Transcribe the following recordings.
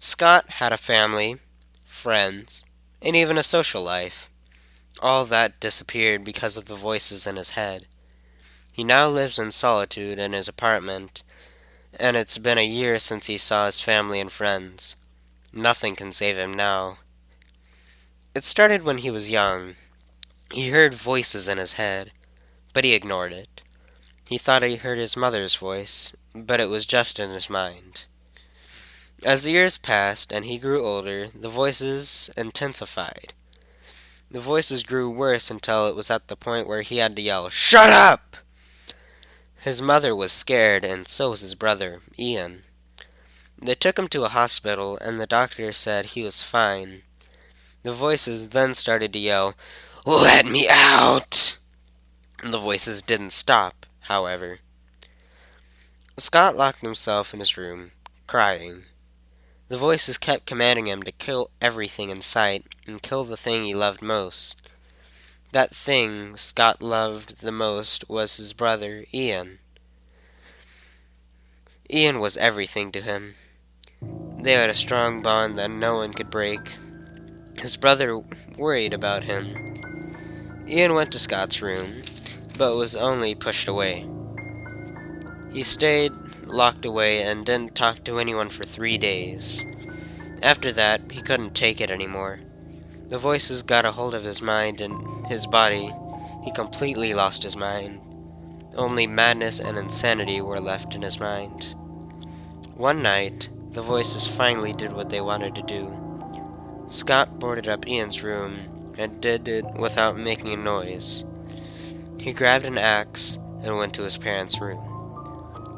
Scott had a family, friends, and even a social life. All that disappeared because of the voices in his head. He now lives in solitude in his apartment, and it's been a year since he saw his family and friends. Nothing can save him now. It started when he was young. He heard voices in his head, but he ignored it. He thought he heard his mother's voice, but it was just in his mind. As the years passed and he grew older, the voices intensified. The voices grew worse until it was at the point where he had to yell, "Shut up!" His mother was scared, and so was his brother, Ian. They took him to a hospital, and the doctor said he was fine. The voices then started to yell, "Let me out!" The voices didn't stop, however. Scott locked himself in his room, crying. The voices kept commanding him to kill everything in sight and kill the thing he loved most. That thing Scott loved the most was his brother, Ian. Ian was everything to him. They had a strong bond that no one could break. His brother worried about him. Ian went to Scott's room, but was only pushed away. He stayed locked away and didn't talk to anyone for 3 days. After that, he couldn't take it anymore. The voices got a hold of his mind and his body. He completely lost his mind. Only madness and insanity were left in his mind. One night, the voices finally did what they wanted to do. Scott boarded up Ian's room and did it without making a noise. He grabbed an axe and went to his parents' room.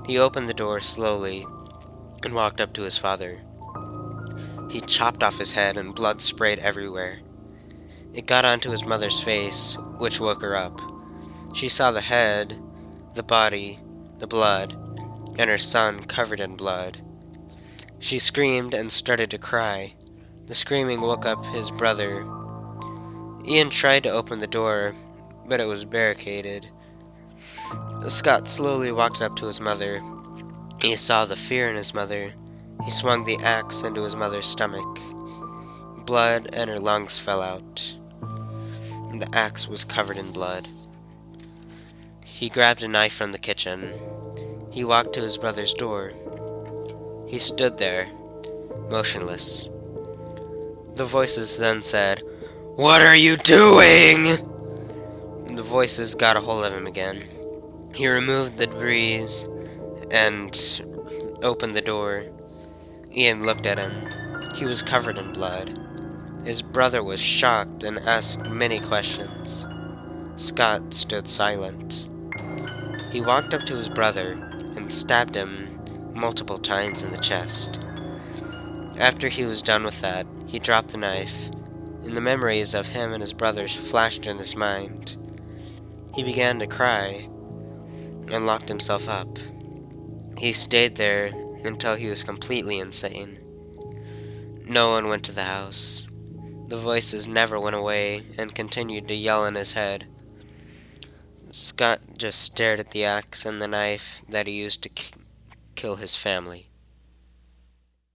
He opened the door slowly and walked up to his father. He chopped off his head and blood sprayed everywhere. It got onto his mother's face, which woke her up. She saw the head, the body, the blood, and her son covered in blood. She screamed and started to cry. The screaming woke up his brother. Ian tried to open the door, but it was barricaded. Scott slowly walked up to his mother. He saw the fear in his mother. He swung the axe into his mother's stomach. Blood and her lungs fell out. The axe was covered in blood. He grabbed a knife from the kitchen. He walked to his brother's door. He stood there, motionless. The voices then said, "What are you doing?" The voices got a hold of him again. He removed the debris and opened the door. Ian looked at him. He was covered in blood. His brother was shocked and asked many questions. Scott stood silent. He walked up to his brother and stabbed him multiple times in the chest. After he was done with that, he dropped the knife, and the memories of him and his brothers flashed in his mind. He began to cry and locked himself up. He stayed there until he was completely insane. No one went to the house. The voices never went away and continued to yell in his head. Scott just stared at the axe and the knife that he used to kill his family.